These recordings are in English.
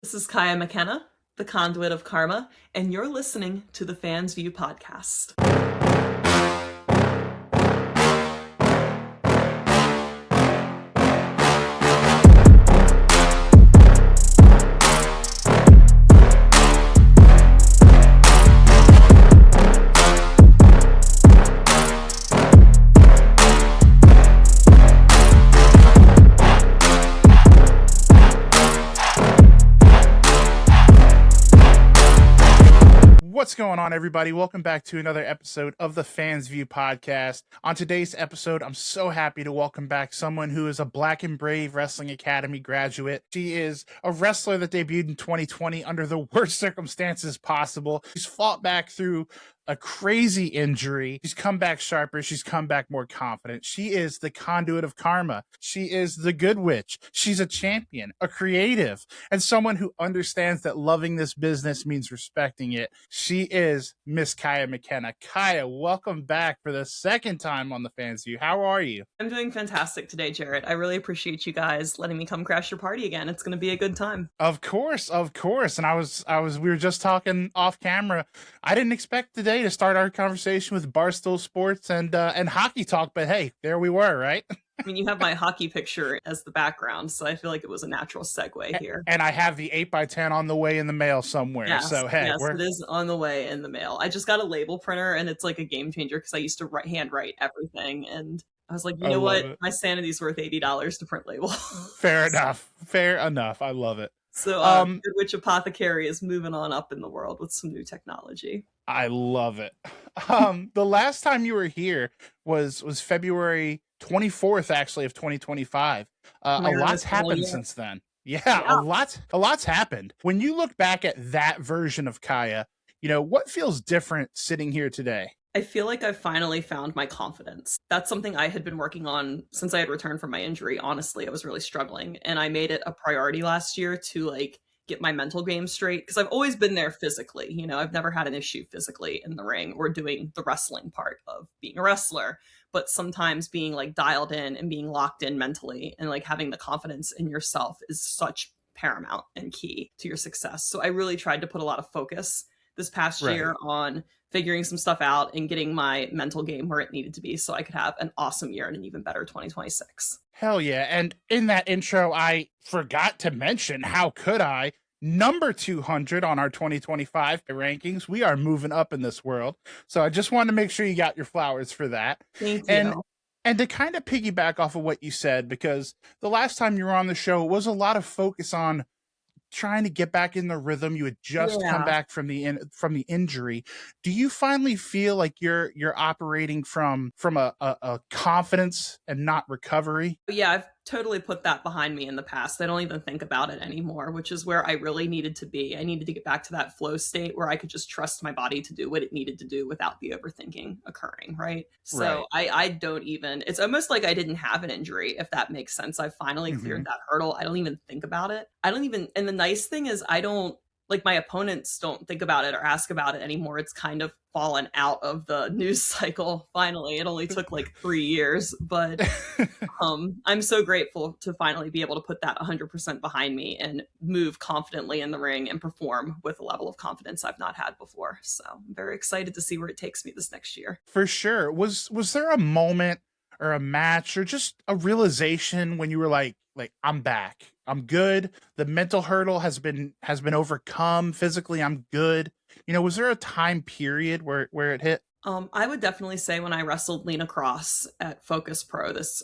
This is Kaia McKenna, the conduit of karma, and you're listening to the Fans View podcast. What's going on, everybody? Welcome back to another episode of the Fans View podcast. On today's episode, I'm so happy to welcome back someone who is a Black and Brave Wrestling Academy graduate. She is a wrestler that debuted in 2020 under the worst circumstances possible. She's fought back through a crazy injury. She's come back sharper. She's come back more confident. She is the conduit of karma. She is the good witch. She's a champion, a creative, and someone who understands that loving this business means respecting it. She is Miss Kaia McKenna. Kaia, welcome back for the second time on the Fans View. How are you? I'm doing fantastic today, Jarrett. I really appreciate you guys letting me come crash your party again. It's going to be a good time. Of course. And we were just talking off camera. I didn't expect today to start our conversation with Barstool Sports and hockey talk, but hey, there we were, right? I mean, you have my hockey picture as the background, so I feel like it was a natural segue here. And I have the 8x10 on the way in the mail somewhere. Yes, so hey, yes, it is on the way in the mail. I just got a label printer, and it's like a game changer because I used to handwrite everything, and I was like, you know what? My sanity's worth $80 to print labels. Fair enough. I love it. So Good Witch Apothecary is moving on up in the world with some new technology. I love it. The last time you were here was February 24th, actually, of 2025. A lot's happened since then. Yeah, a lot's happened. When you look back at that version of Kaia, what feels different sitting here today? I feel like I've finally found my confidence. That's something I had been working on since I had returned from my injury. Honestly, I was really struggling, and I made it a priority last year to get my mental game straight because I've always been there physically. I've never had an issue physically in the ring or doing the wrestling part of being a wrestler, but sometimes being dialed in and being locked in mentally and having the confidence in yourself is such paramount and key to your success. So I really tried to put a lot of focus this past year on figuring some stuff out and getting my mental game where it needed to be so I could have an awesome year and an even better 2026. Hell yeah. And in that intro, I forgot to mention, how could I? Number 200 on our 2025 rankings. We are moving up in this world. So I just wanted to make sure you got your flowers for that. Thank you. And to kind of piggyback off of what you said, because the last time you were on the show, it was a lot of focus on trying to get back in the rhythm. You had just come back from the injury. Do you finally feel like you're operating from a confidence and not recovery? Yeah, I've totally put that behind me in the past. I don't even think about it anymore, which is where I really needed to be. I needed to get back to that flow state where I could just trust my body to do what it needed to do without the overthinking occurring, right? So I don't even, it's almost like I didn't have an injury, if that makes sense. I finally cleared that hurdle. I don't even think about it. And the nice thing is I don't, my opponents don't think about it or ask about it anymore. It's kind of fallen out of the news cycle. Finally, it only took 3 years, but I'm so grateful to finally be able to put that 100% behind me and move confidently in the ring and perform with a level of confidence I've not had before. So I'm very excited to see where it takes me this next year. For sure. Was there a moment or a match or just a realization when you were like, I'm back, I'm good, the mental hurdle has been overcome, physically I'm good? Was there a time period where it hit? I would definitely say when I wrestled Lena Cross at Focus Pro this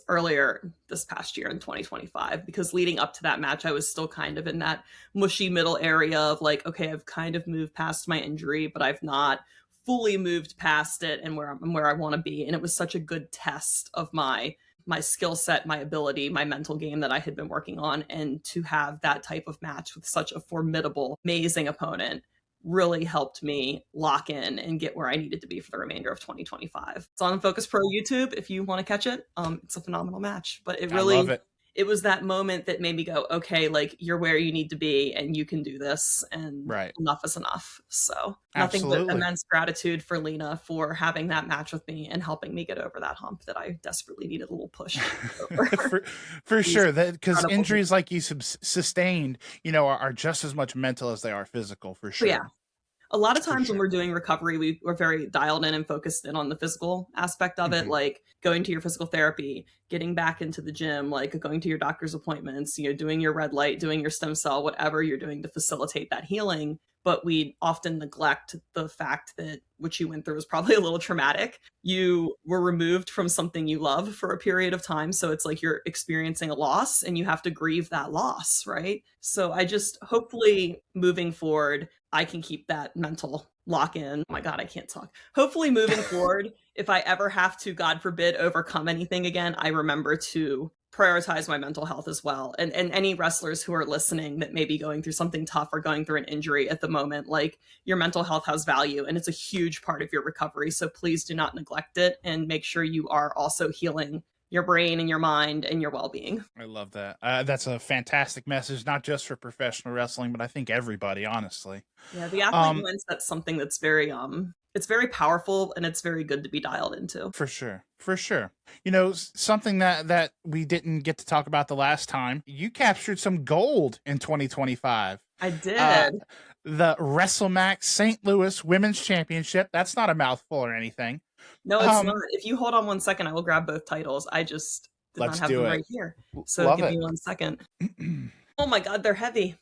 past year in 2025, because leading up to that match, I was still kind of in that mushy middle area of okay, I've kind of moved past my injury, but I've not fully moved past it and where I want to be. And it was such a good test of my skill set, my ability, my mental game that I had been working on. And to have that type of match with such a formidable, amazing opponent really helped me lock in and get where I needed to be for the remainder of 2025. It's on Focus Pro YouTube if you want to catch it. It's a phenomenal match, but it it was that moment that made me go, okay, like you're where you need to be and you can do this and Right. enough is enough. So nothing but Absolutely. immense gratitude for Lena for having that match with me and helping me get over that hump that I desperately needed a little push to get over. For She's sure, that because incredible. injuries like you sustained, are just as much mental as they are physical, for But yeah, sure. a lot of For times when sure. we're doing recovery, we're very dialed in and focused in on the physical aspect of it, Mhm. like going to your physical therapy, getting back into the gym, like going to your doctor's appointments, doing your red light, doing your stem cell, whatever you're doing to facilitate that healing. But we often neglect the fact that what you went through was probably a little traumatic. You were removed from something you love for a period of time. So it's like you're experiencing a loss and you have to grieve that loss, right? So I just hopefully moving forward, I can keep that mental lock in. Oh my God, I can't talk. Hopefully, moving forward, if I ever have to, God forbid, overcome anything again, I remember to prioritize my mental health as well. And any wrestlers who are listening that may be going through something tough or going through an injury at the moment, like your mental health has value and it's a huge part of your recovery. So please do not neglect it and make sure you are also healing your brain and your mind and your well-being. I love that. That's a fantastic message, not just for professional wrestling, but I think everybody, honestly. Yeah, the athlete Um, mindset's something that's very it's very powerful and it's very good to be dialed into. for sure, for sure. Something that we didn't get to talk about the last time. You captured some gold in 2025. I Uh, did. the WrestleMax St. Louis Women's Championship. That's not a mouthful or anything. No, it's not. Um, If you hold on 1 second, I will grab both titles. I just did not let's have do them it. right here. So Love give it. me 1 second. Oh my God, they're heavy.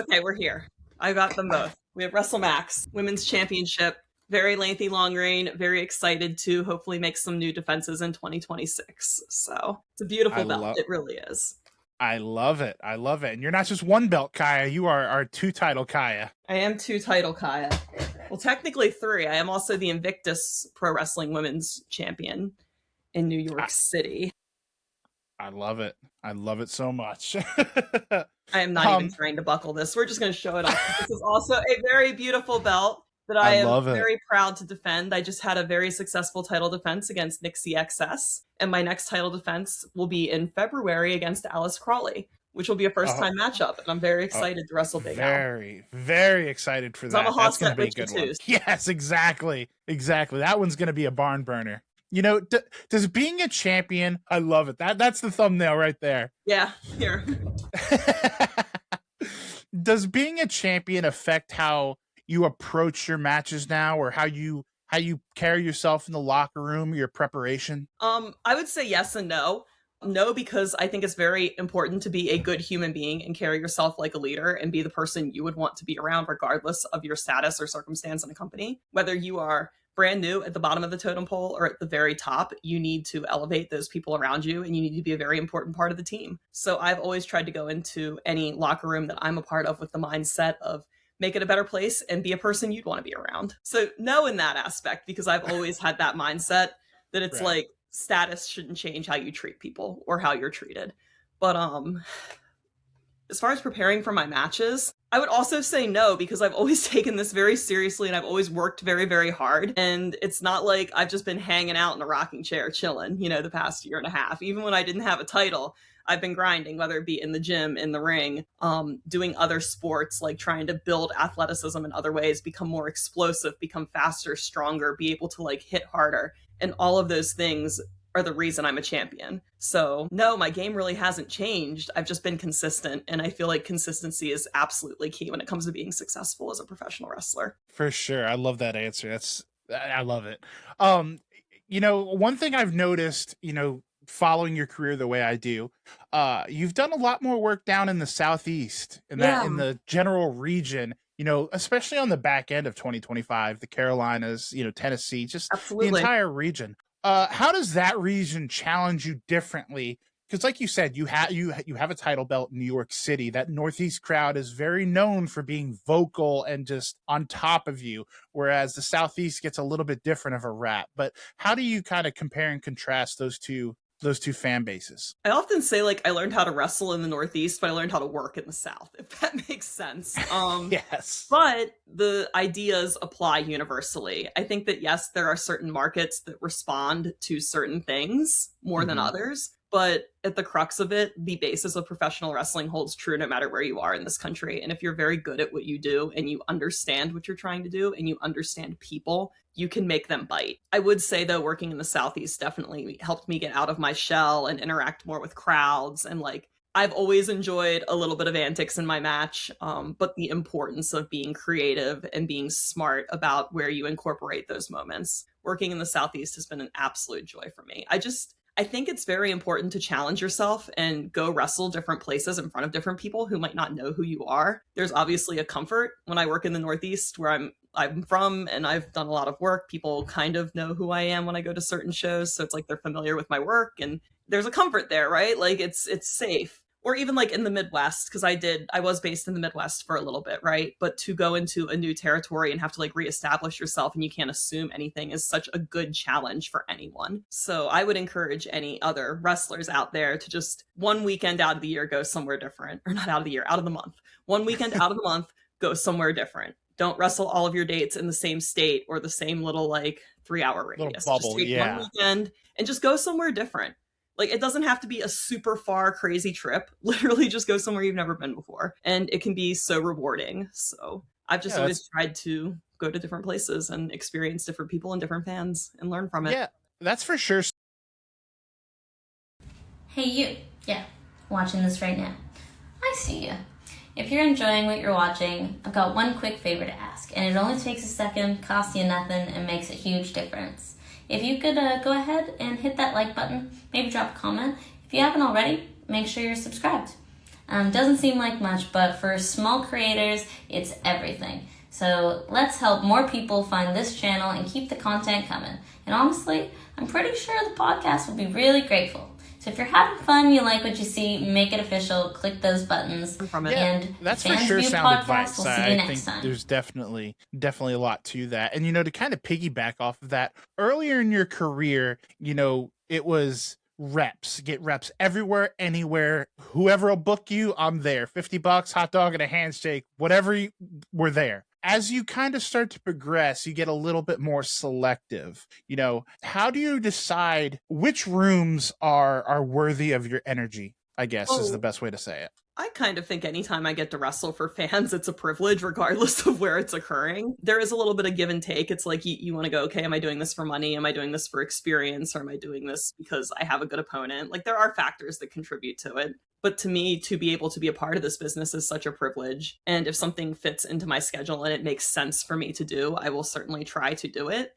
Okay, we're here. I got them both. We have WrestleMax Women's Championship. Very lengthy long reign. Very excited to hopefully make some new defenses in 2026. So it's a I beautiful belt. love It really is. I love it. I love it. And you're not just one belt, Kaia. You are our two title Kaia. I am two title Kaya. Well, technically three. I am also the Invictus Pro Wrestling Women's Champion in New I, York City. I love it. I love it so much. I am not even um, trying to buckle this. We're just going to show it off. This is also a very beautiful belt that I I am love it. very proud to defend. I just had a very successful title defense against Nixie XS, and my next title defense will be in February against Alice Crawley, which will be a first Oh, time matchup, and I'm very oh, excited to wrestle Big Al. very, very excited for So I'm a that. That's going to Hostet be a Richie good one. too. Yes, exactly. Exactly. That one's going to be a barn burner. Does being a champion, I love it. That's the thumbnail right there. Yeah, here. Does being a champion affect how you approach your matches now, or how you carry yourself in the locker room, your preparation? I would say yes and no. No, because I think it's very important to be a good human being and carry yourself like a leader and be the person you would want to be around, regardless of your status or circumstance in a company. Whether you are brand new at the bottom of the totem pole or at the very top, you need to elevate those people around you and you need to be a very important part of the team. So I've always tried to go into any locker room that I'm a part of with the mindset of make it a better place and be a person you'd want to be around. So no in that aspect, because I've always had that mindset that it's Right. like status shouldn't change how you treat people or how you're treated. But as far as preparing for my matches, I would also say no, because I've always taken this very seriously and I've always worked very, very hard. And it's not like I've just been hanging out in a rocking chair chilling, the past year and a half. Even when I didn't have a title, I've been grinding, whether it be in the gym, in the ring, doing other sports, like trying to build athleticism in other ways, become more explosive, become faster, stronger, be able to like hit harder. And all of those things are the reason I'm a champion. So, no, my game really hasn't changed. I've just been consistent. And I feel like consistency is absolutely key when it comes to being successful as a professional wrestler. For sure. I love that answer. I love it. One thing I've noticed, following your career the way I do, you've done a lot more work down in the Southeast, Yeah, in the general region, especially on the back end of 2025, the Carolinas, Tennessee, just the absolutely. entire region. How does that region challenge you differently? Because, like you said, you have a title belt in New York City. That Northeast crowd is very known for being vocal and just on top of you, whereas the Southeast gets a little bit different of a rap. But how do you kind of compare and contrast those two fan bases? I often say like I learned how to wrestle in the Northeast, but I learned how to work in the South, if that makes sense. Yes. But the ideas apply universally. I think that yes, there are certain markets that respond to certain things more than Hmm. others, But at the crux of it, the basis of professional wrestling holds true no matter where you are in this country. And if you're very good at what you do and you understand what you're trying to do and you understand people, you can make them bite. I would say, though, working in the Southeast definitely helped me get out of my shell and interact more with crowds. And like, I've always enjoyed a little bit of antics in my match, but the importance of being creative and being smart about where you incorporate those moments. Working in the Southeast has been an absolute joy for me. I think it's very important to challenge yourself and go wrestle different places in front of different people who might not know who you are. There's obviously a comfort when I work in the Northeast where I'm from and I've done a lot of work. People kind of know who I am when I go to certain shows, so it's like they're familiar with my work and there's a comfort there, right? Like it's safe. Or even like in the Midwest, because I was based in the Midwest for a little bit, right? But to go into a new territory and have to like reestablish yourself and you can't assume anything is such a good challenge for anyone. So I would encourage any other wrestlers out there to just one weekend out of the year go somewhere different. Or not out of the year, out of the month. One weekend out of the month, go somewhere different. Don't wrestle all of your dates in the same state or the same little like 3-hour radius. Little bubble, just take yeah. one weekend and just go somewhere different. Like, it doesn't have to be a super far, crazy trip. Literally just go somewhere you've never been before. And it can be so rewarding. So I've just always tried to go to different places and experience different people and different fans and learn from it. Yeah, that's for sure. Hey, you. Yeah, watching this right now. I see you. If you're enjoying what you're watching, I've got one quick favor to ask. And it only takes a second, costs you nothing, and makes a huge difference. If you could go ahead and hit that like button, maybe drop a comment. If you haven't already, make sure you're subscribed. Doesn't seem like much, but for small creators, it's everything. So let's help more people find this channel and keep the content coming. And honestly, I'm pretty sure the podcast will be really grateful. So if you're having fun, you like what you see, make it official, click those buttons. And that's for sure sound advice. We'll see you next time. There's definitely a lot to that. And, to kind of piggyback off of that, earlier in your career, it was reps, get reps everywhere, anywhere, whoever will book you, I'm there. $50, hot dog and a handshake, whatever we're there. As you kind of start to progress, you get a little bit more selective. How do you decide which rooms are worthy of your energy, I guess is the best way to say it. I kind of think anytime I get to wrestle for fans, it's a privilege regardless of where it's occurring. There is a little bit of give and take. It's like you want to go, okay, am I doing this for money? Am I doing this for experience? Or am I doing this because I have a good opponent? Like, there are factors that contribute to it. But to me, to be able to be a part of this business is such a privilege. And if something fits into my schedule and it makes sense for me to do, I will certainly try to do it.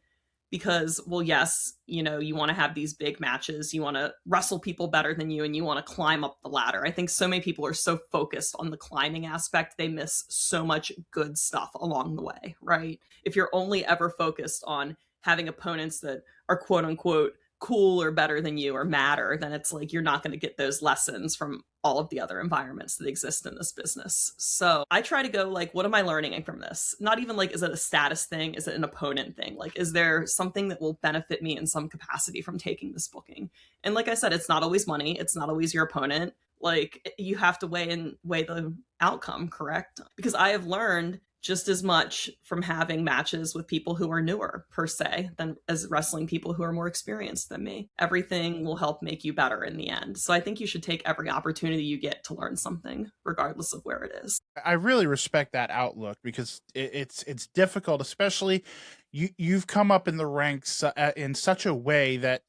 Because, well, yes, you want to have these big matches. You want to wrestle people better than you, and you want to climb up the ladder. I think so many people are so focused on the climbing aspect, they miss so much good stuff along the way, right? If you're only ever focused on having opponents that are quote unquote cool or better than you or matter, then it's like you're not going to get those lessons from all of the other environments that exist in this business. So I try to go like, what am I learning from this? Not even like, is it a status thing? Is it an opponent thing? Like, is there something that will benefit me in some capacity from taking this booking? And like I said, it's not always money. It's not always your opponent. Like, you have to weigh the outcome, correct? Because I have learned just as much from having matches with people who are newer, per se, than as wrestling people who are more experienced than me. Everything will help make you better in the end. So I think you should take every opportunity you get to learn something, regardless of where it is. I really respect that outlook because it's difficult, especially you've come up in the ranks in such a way that,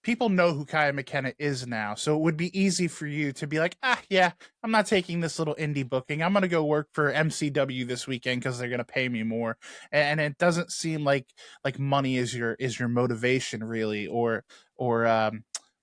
people know who Kaia McKenna is now. So it would be easy for you to be like, yeah, I'm not taking this little indie booking. I'm going to go work for MCW this weekend because they're going to pay me more. And it doesn't seem like money is your motivation really, or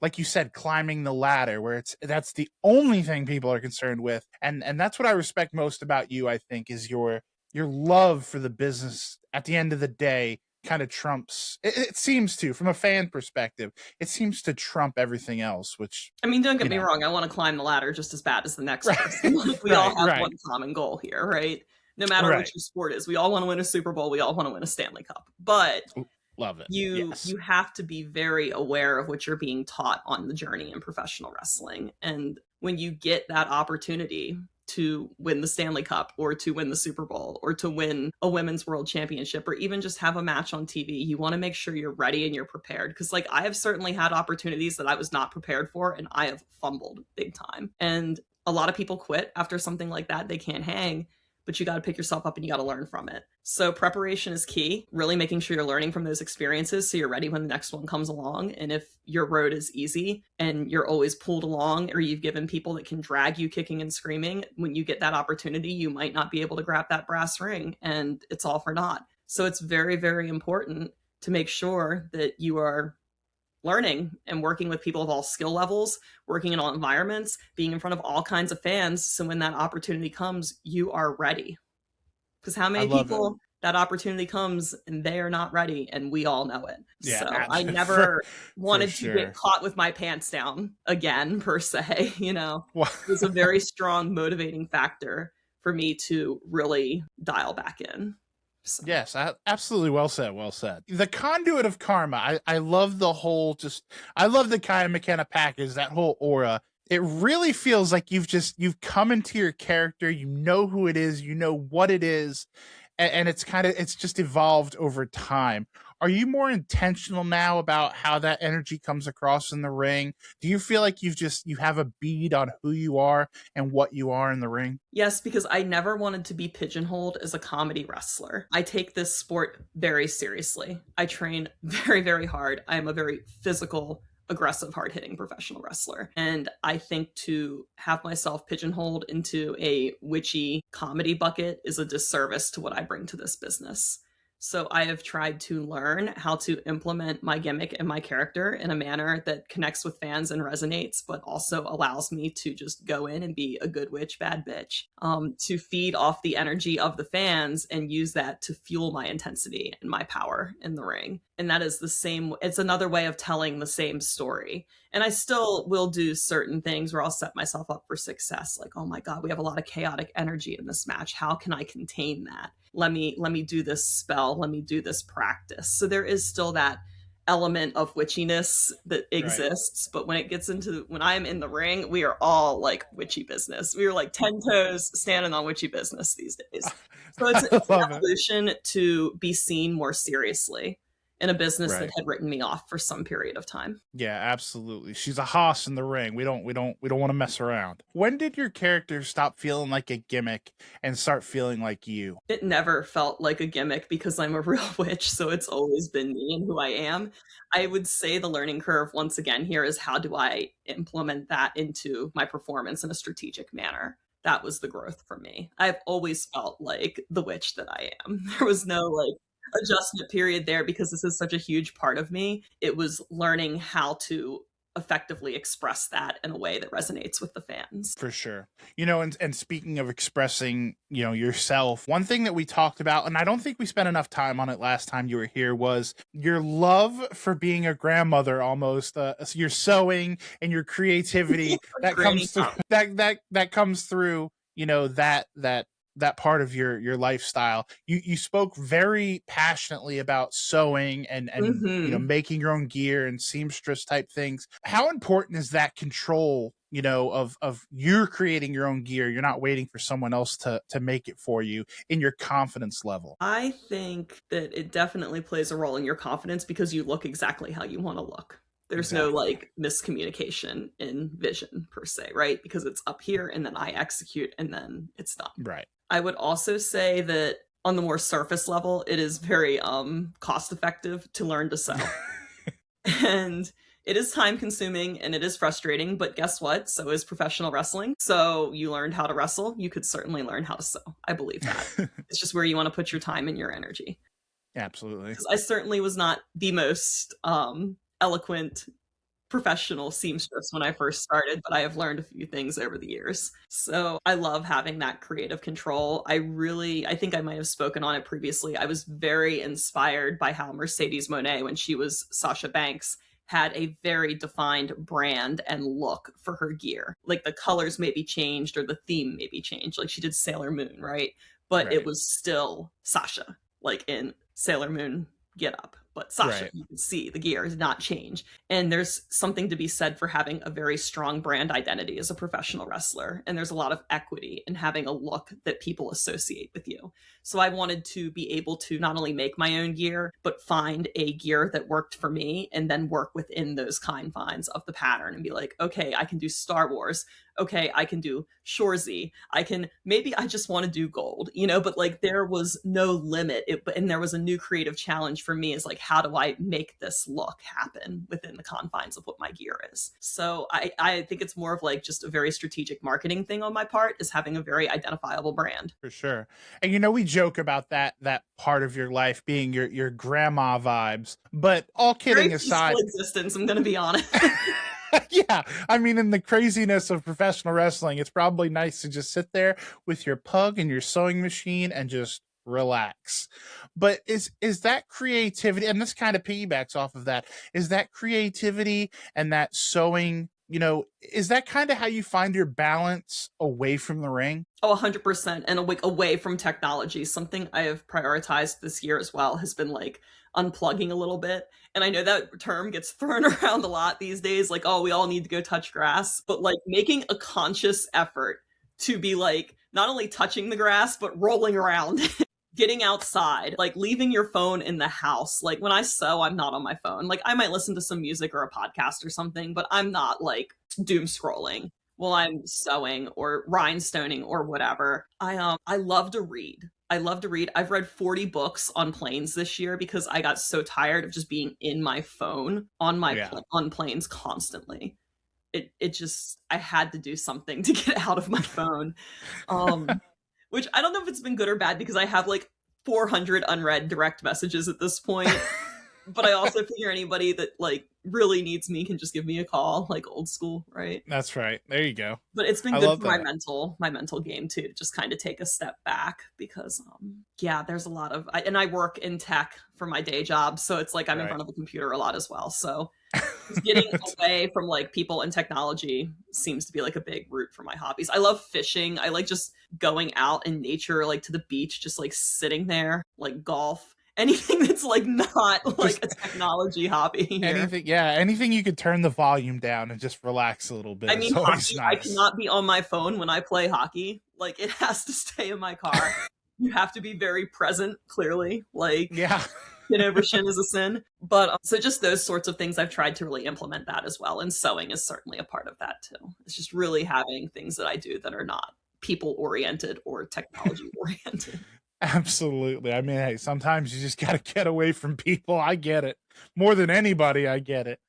like you said, climbing the ladder where that's the only thing people are concerned with. And that's what I respect most about you, I think, is your love for the business. At the end of the day, kind of trumps it seems to, from a fan perspective, it seems to trump everything else, which, I mean, don't get me wrong, I want to climb the ladder just as bad as the next person. Like, we all have one common goal here, right? No matter what your sport is, we all want to win a Super Bowl, we all want to win a Stanley Cup, but love it. You have to be very aware of what you're being taught on the journey in professional wrestling. And when you get that opportunity, to win the Stanley Cup or to win the Super Bowl or to win a women's world championship or even just have a match on TV. You want to make sure you're ready and you're prepared. Because like I have certainly had opportunities that I was not prepared for and I have fumbled big time. And a lot of people quit after something like that. They can't hang, but you got to pick yourself up and you got to learn from it. So preparation is key, really making sure you're learning from those experiences so you're ready when the next one comes along. And if your road is easy and you're always pulled along or you've given people that can drag you kicking and screaming, when you get that opportunity, you might not be able to grab that brass ring and it's all for naught. So it's very, very important to make sure that you are learning and working with people of all skill levels, working in all environments, being in front of all kinds of fans. So when that opportunity comes, you are ready. Because how many people that opportunity comes and they are not ready, and we all know it. Yeah, so I never wanted to get caught with my pants down again, per se. You know, it was a very strong motivating factor for me to really dial back in. So. Yes, absolutely. Well said. Well said. The conduit of karma. I love the whole I love the Kaia McKenna package, that whole aura. It really feels like you've come into your character. You know who it is. You know what it is. And it's just evolved over time. Are you more intentional now about how that energy comes across in the ring? Do you feel like you have a bead on who you are and what you are in the ring? Yes, because I never wanted to be pigeonholed as a comedy wrestler. I take this sport very seriously. I train very, very hard. I am a very physical, aggressive, hard-hitting professional wrestler. And I think to have myself pigeonholed into a witchy comedy bucket is a disservice to what I bring to this business. So I have tried to learn how to implement my gimmick and my character in a manner that connects with fans and resonates, but also allows me to just go in and be a good witch, bad bitch, to feed off the energy of the fans and use that to fuel my intensity and my power in the ring. And that is it's another way of telling the same story. And I still will do certain things where I'll set myself up for success. Like, oh my God, we have a lot of chaotic energy in this match. How can I contain that? Let me do this spell. Let me do this practice. So there is still that element of witchiness that exists. Right. But when I'm in the ring, we are all like witchy business. We are like 10 toes standing on witchy business these days. So it's an evolution to be seen more seriously in a business that had written me off for some period of time. Yeah, absolutely. She's a hoss in the ring. We don't want to mess around. When did your character stop feeling like a gimmick and start feeling like you? It never felt like a gimmick because I'm a real witch, so it's always been me and who I am. I would say the learning curve once again here is how do I implement that into my performance in a strategic manner? That was the growth for me. I've always felt like the witch that I am. There was no adjustment period there because this is such a huge part of me. It was learning how to effectively express that in a way that resonates with the fans. For sure. And speaking of expressing, yourself, one thing that we talked about, and I don't think we spent enough time on it last time you were here, was your love for being a grandmother almost, your sewing and your creativity that comes through, that comes through, that part of your lifestyle. You spoke very passionately about sewing and making your own gear and seamstress type things. How important is that control, of you're creating your own gear? You're not waiting for someone else to make it for you, in your confidence level? I think that it definitely plays a role in your confidence because you look exactly how you want to look. There's no miscommunication in vision per se, right? Because it's up here and then I execute and then it's done. Right. I would also say that on the more surface level, it is very cost effective to learn to sew. And it is time consuming and it is frustrating, but guess what? So is professional wrestling. So you learned how to wrestle. You could certainly learn how to sew. I believe that. It's just where you want to put your time and your energy. Absolutely. Because I certainly was not the most eloquent professional seamstress when I first started, but I have learned a few things over the years. So I love having that creative control. I think I might have spoken on it previously. I was very inspired by how Mercedes Moné, when she was Sasha Banks, had a very defined brand and look for her gear. Like the colors may be changed or the theme may be changed. Like she did Sailor Moon, right? But it was still Sasha, like in Sailor Moon get up. But Sasha, Right. you can see the gear did not change. And there's something to be said for having a very strong brand identity as a professional wrestler. And there's a lot of equity in having a look that people associate with you. So I wanted to be able to not only make my own gear, but find a gear that worked for me and then work within those confines of the pattern and be like, okay, I can do Star Wars. Okay, I can do Shorzy. Maybe I just want to do gold, but like there was no limit. And there was a new creative challenge for me is like, how do I make this look happen within the confines of what my gear is? So I think it's more of like just a very strategic marketing thing on my part is having a very identifiable brand. For sure. And we joke about that part of your life being your grandma vibes, but all kidding Very aside, peaceful existence, I'm going to be honest. yeah, I mean, in the craziness of professional wrestling, it's probably nice to just sit there with your pug and your sewing machine and just relax. But is that creativity, and this kind of piggybacks off of that, is that creativity and that sewing, is that kind of how you find your balance away from the ring? Oh, 100%. And away from technology. Something I have prioritized this year as well has been like unplugging a little bit. And I know that term gets thrown around a lot these days, like, oh, we all need to go touch grass. But like making a conscious effort to be like not only touching the grass, but rolling around. Getting outside, like leaving your phone in the house. Like when I sew, I'm not on my phone. Like I might listen to some music or a podcast or something, but I'm not like doom scrolling while I'm sewing or rhinestoning or whatever. I love to read. I love to read. I've read 40 books on planes this year because I got so tired of just being in my phone on on planes constantly. It just, I had to do something to get out of my phone. Which I don't know if it's been good or bad because I have like 400 unread direct messages at this point. But I also figure anybody that like really needs me can just give me a call, like old school, right? That's right. There you go. But it's been good for my mental game too, to just kind of take a step back because there's a lot of and I work in tech for my day job, so it's like I'm in front of a computer a lot as well. So getting away from like people and technology seems to be like a big route for my hobbies. I love fishing. I like just going out in nature, like to the beach, just like sitting there, like golf. Anything that's like not like a technology hobby here. Anything you could turn the volume down and just relax a little bit. I mean, hockey, nice. I cannot be on my phone when I play hockey. Like it has to stay in my car. You have to be very present, clearly. Like shin over shin is a sin. But so just those sorts of things, I've tried to really implement that as well. And sewing is certainly a part of that too. It's just really having things that I do that are not people oriented or technology oriented. Absolutely. I mean, hey, sometimes you just got to get away from people. I get it. More than anybody, I get it.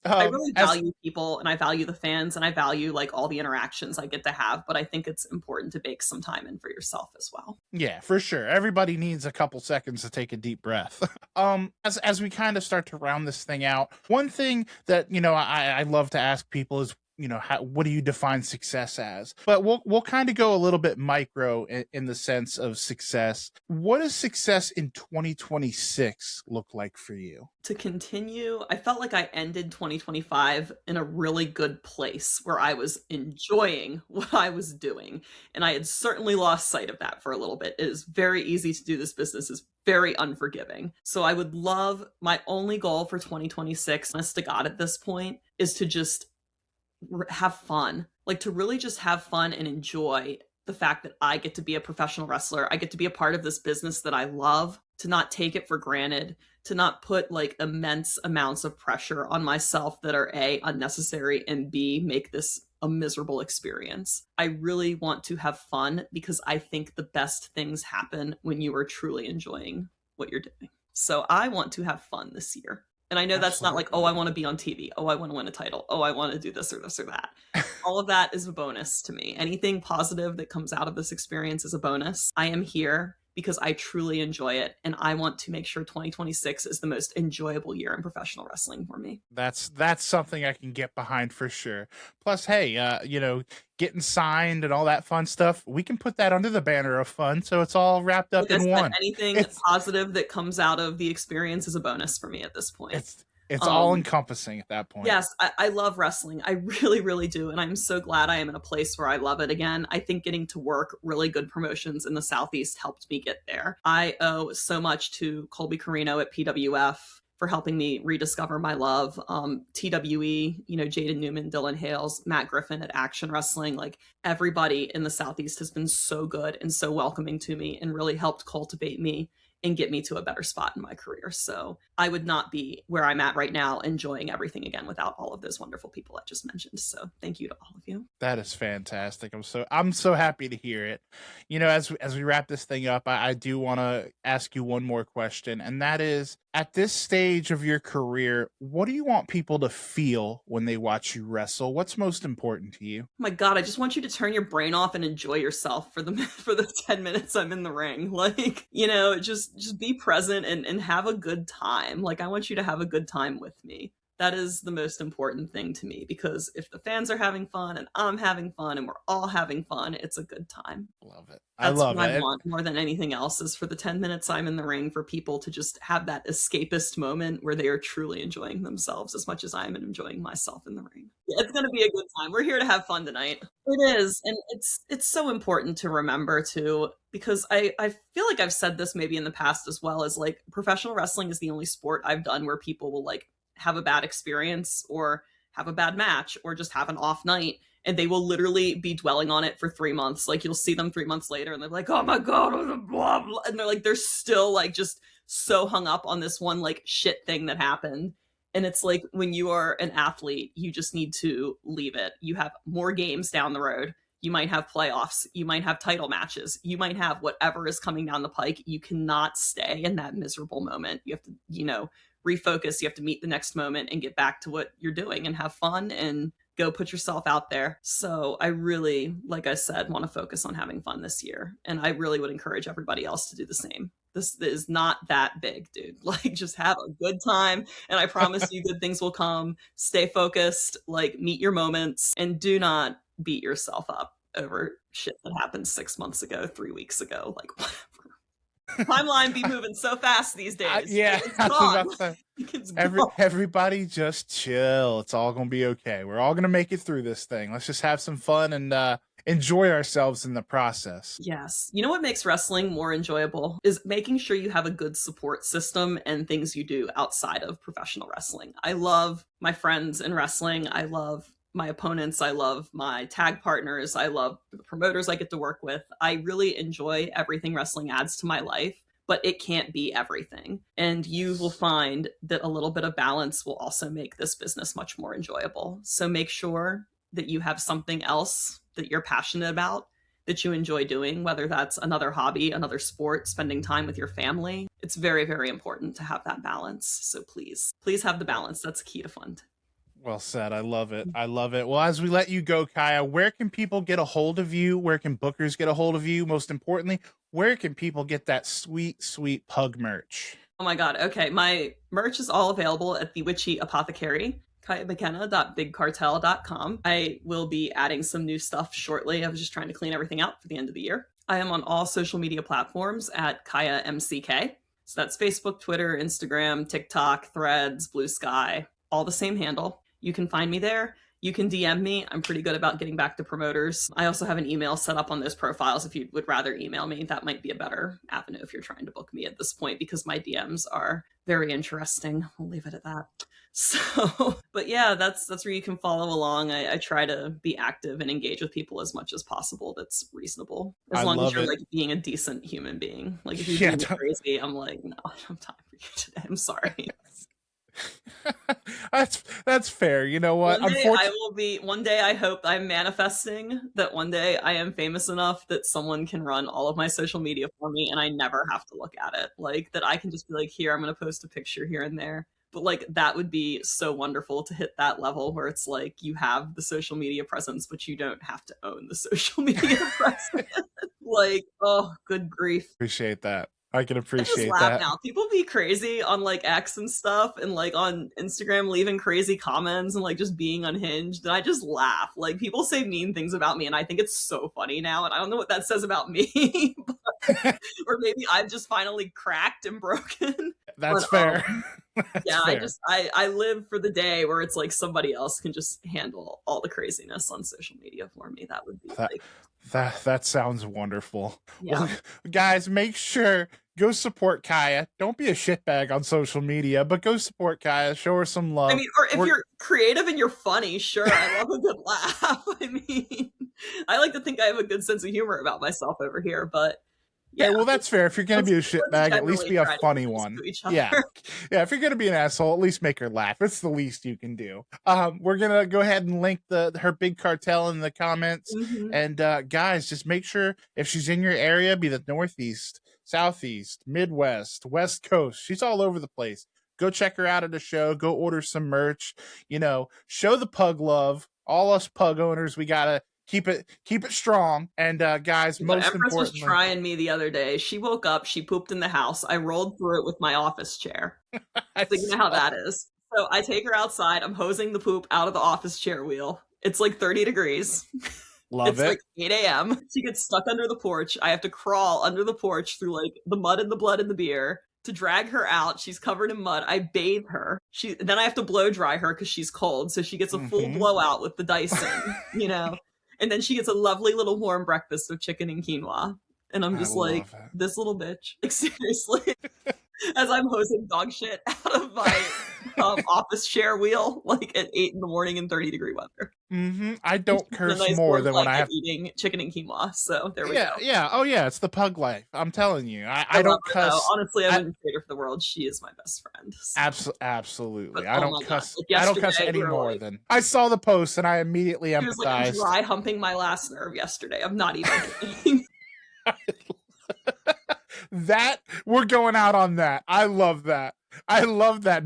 I really value people and I value the fans and I value like all the interactions I get to have, but I think it's important to bake some time in for yourself as well. Yeah, for sure. Everybody needs a couple seconds to take a deep breath. As we kind of start to round this thing out, one thing that, I love to ask people is, what do you define success as? But we'll kind of go a little bit micro in the sense of success. What does success in 2026 look like for you? To continue, I felt like I ended 2025 in a really good place where I was enjoying what I was doing. And I had certainly lost sight of that for a little bit. It is very easy to do this business, is very unforgiving. So I would love, my only goal for 2026, honest to God at this point, is to just have fun, like to really just have fun and enjoy the fact that I get to be a professional wrestler. I get to be a part of this business that I love, to not take it for granted, to not put like immense amounts of pressure on myself that are A, unnecessary, and B, make this a miserable experience. I really want to have fun because I think the best things happen when you are truly enjoying what you're doing. So I want to have fun this year. And I know that's not like, oh, I want to be on TV. Oh, I want to win a title. Oh, I want to do this or this or that. All of that is a bonus to me. Anything positive that comes out of this experience is a bonus. I am here because I truly enjoy it. And I want to make sure 2026 is the most enjoyable year in professional wrestling for me. That's something I can get behind for sure. Plus, hey, getting signed and all that fun stuff, we can put that under the banner of fun. So it's all wrapped up in one. Anything positive that comes out of the experience is a bonus for me at this point. It's all encompassing at that point. Yes, I love wrestling. I really, really do. And I'm so glad I am in a place where I love it again. I think getting to work really good promotions in the Southeast helped me get there. I owe so much to Colby Carino at PWF for helping me rediscover my love. TWE, Jaden Newman, Dylan Hales, Matt Griffin at Action Wrestling, like everybody in the Southeast has been so good and so welcoming to me and really helped cultivate me and get me to a better spot in my career. So I would not be where I'm at right now enjoying everything again without all of those wonderful people I just mentioned. So thank you to all of you. That is fantastic. I'm so happy to hear it. As we wrap this thing up, I do want to ask you one more question, and that is, at this stage of your career, what do you want people to feel when they watch you wrestle? What's most important to you? Oh my God, I just want you to turn your brain off and enjoy yourself for the 10 minutes I'm in the ring. Like, just be present and have a good time. Like, I want you to have a good time with me. That is the most important thing to me, because if the fans are having fun and I'm having fun and we're all having fun, it's a good time. Love it. That's what I it. want more than anything else, is for the 10 minutes I'm in the ring for people to just have that escapist moment where they are truly enjoying themselves as much as I'm enjoying myself in the ring. Yeah, it's going to be a good time. We're here to have fun tonight. It is. And it's so important to remember too, because I feel like I've said this maybe in the past as well, as like professional wrestling is the only sport I've done where people will like have a bad experience or have a bad match or just have an off night, and they will literally be dwelling on it for 3 months. Like, you'll see them 3 months later and they're like, oh my God, blah, blah. And they're still like just so hung up on this one like shit thing that happened. And it's like, when you are an athlete, you just need to leave it. You have more games down the road. You might have playoffs. You might have title matches. You might have whatever is coming down the pike. You cannot stay in that miserable moment. You have to, refocus. You have to meet the next moment and get back to what you're doing and have fun and go put yourself out there. So I really, like I said, want to focus on having fun this year. And I really would encourage everybody else to do the same. This is not that big, dude. Like, just have a good time. And I promise you good things will come. Stay focused, like meet your moments, and do not beat yourself up over shit that happened 6 months ago, 3 weeks ago, like whatever. Timeline be moving so fast these days. Yeah, it's gone. Everybody just chill. It's all gonna be okay. We're all gonna make it through this thing. Let's just have some fun and enjoy ourselves in the process. Yes. You know what makes wrestling more enjoyable is making sure you have a good support system and things you do outside of professional wrestling. I love my friends in wrestling. I love my opponents. I love my tag partners. I love the promoters I get to work with. I really enjoy everything wrestling adds to my life, but it can't be everything. And you will find that a little bit of balance will also make this business much more enjoyable. So make sure that you have something else that you're passionate about, that you enjoy doing, whether that's another hobby, another sport, spending time with your family. It's very, very important to have that balance. So please have the balance. That's key to fun. Well said. I love it. I love it. Well, as we let you go, Kaia, where can people get a hold of you? Where can bookers get a hold of you? Most importantly, where can people get that sweet, sweet pug merch? Oh my God. Okay. My merch is all available at the Witchy Apothecary, KaiaMcKenna.bigcartel.com. I will be adding some new stuff shortly. I was just trying to clean everything out for the end of the year. I am on all social media platforms at Kaia MCK. So that's Facebook, Twitter, Instagram, TikTok, Threads, Blue Sky, all the same handle. You can find me there. You can DM me. I'm pretty good about getting back to promoters. I also have an email set up on those profiles if you would rather email me. That might be a better avenue if you're trying to book me at this point, because my DMs are very interesting. We'll leave it at that. So, but yeah, that's where you can follow along. I try to be active and engage with people as much as possible. That's reasonable. As long as you're like being a decent human being. Like, if you're being crazy, I'm like, no, I don't have time for you today. I'm sorry. That's fair. You know what? One day I hope I'm manifesting that one day I am famous enough that someone can run all of my social media for me and I never have to look at it. Like, that I can just be like, here, I'm going to post a picture here and there. But like, that would be so wonderful to hit that level where it's like you have the social media presence, but you don't have to own the social media presence. Like, oh, good grief. Appreciate that. I can appreciate I just laugh now. People be crazy on like X and stuff, and like on Instagram leaving crazy comments and like just being unhinged, and I just laugh. Like, people say mean things about me and I think it's so funny now, and I don't know what that says about me. Or maybe I've just finally cracked and broken. That's fair. Yeah, fair. I live for the day where it's like somebody else can just handle all the craziness on social media for me. That would be that sounds wonderful. Yeah. Well, guys, make sure go support Kaia. Don't be a shitbag on social media, but go support Kaia. Show her some love. I mean, or if you're creative and you're funny, sure, I love a good laugh. I mean, I like to think I have a good sense of humor about myself over here, but yeah. Okay, well, that's fair. If you're going to be a shitbag, at least be a funny one. Yeah. Yeah, if you're going to be an asshole, at least make her laugh. It's the least you can do. We're going to go ahead and link her big cartel in the comments. Mhm. And guys, just make sure if she's in your area, be the Northeast, Southeast, Midwest, West Coast. She's all over the place. Go check her out at a show. Go order some merch. You know, show the pug love. All us pug owners, we got to keep it strong. And guys, most Empress importantly, was trying me the other day. She woke up, she pooped in the house. I rolled through it with my office chair. So you know how that is. So I take her outside. I'm hosing the poop out of the office chair wheel. It's like 30 degrees. Love it's like 8 a.m. She gets stuck under the porch. I have to crawl under the porch through like the mud and the blood and the beer to drag her out. She's covered in mud. I bathe her. Then I have to blow dry her because she's cold. So she gets a full blowout with the Dyson, you know. And then she gets a lovely little warm breakfast of chicken and quinoa. And I'm just like, this little bitch. Like, seriously. As I'm hosing dog shit out of my office chair wheel, like at 8 in the morning in 30-degree weather. I don't curse more than when I have eating chicken and quinoa. So there we go. Yeah. Oh yeah, it's the pug life. I'm telling you. I don't cuss. Though. Honestly, I wouldn't trade her for the world. She is my best friend. So. Absolutely. But, I don't cuss. Like I don't cuss any more than I saw the post and I immediately empathized. She was like dry humping my last nerve yesterday. I'm not even kidding. That we're going out on that. I love that.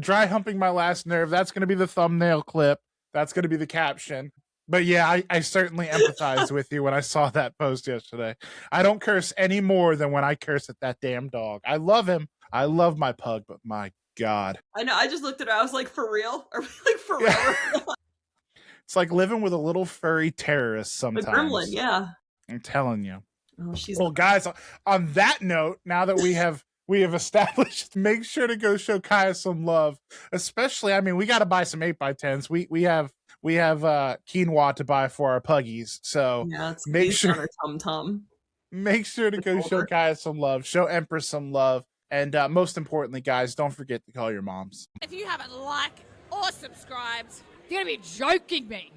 Dry humping my last nerve. That's going to be the thumbnail clip. That's going to be the caption. But yeah, I certainly empathize with you when I saw that post yesterday. I don't curse any more than when I curse at that damn dog. I love him. I love my pug, but my God. I know. I just looked at her. I was like, for real? Are we like for real? It's like living with a little furry terrorist sometimes. A gremlin, yeah. I'm telling you. Oh, well, guys, on that note, now that we have established, make sure to go show Kaia some love. Especially, I mean, we got to buy some 8x10s. We have quinoa to buy for our puggies. So yeah, make sure tum-tum. Make sure to go show Kaia some love. Show Empress some love. And most importantly, guys, don't forget to call your moms. If you haven't liked or subscribed, you're going to be joking me.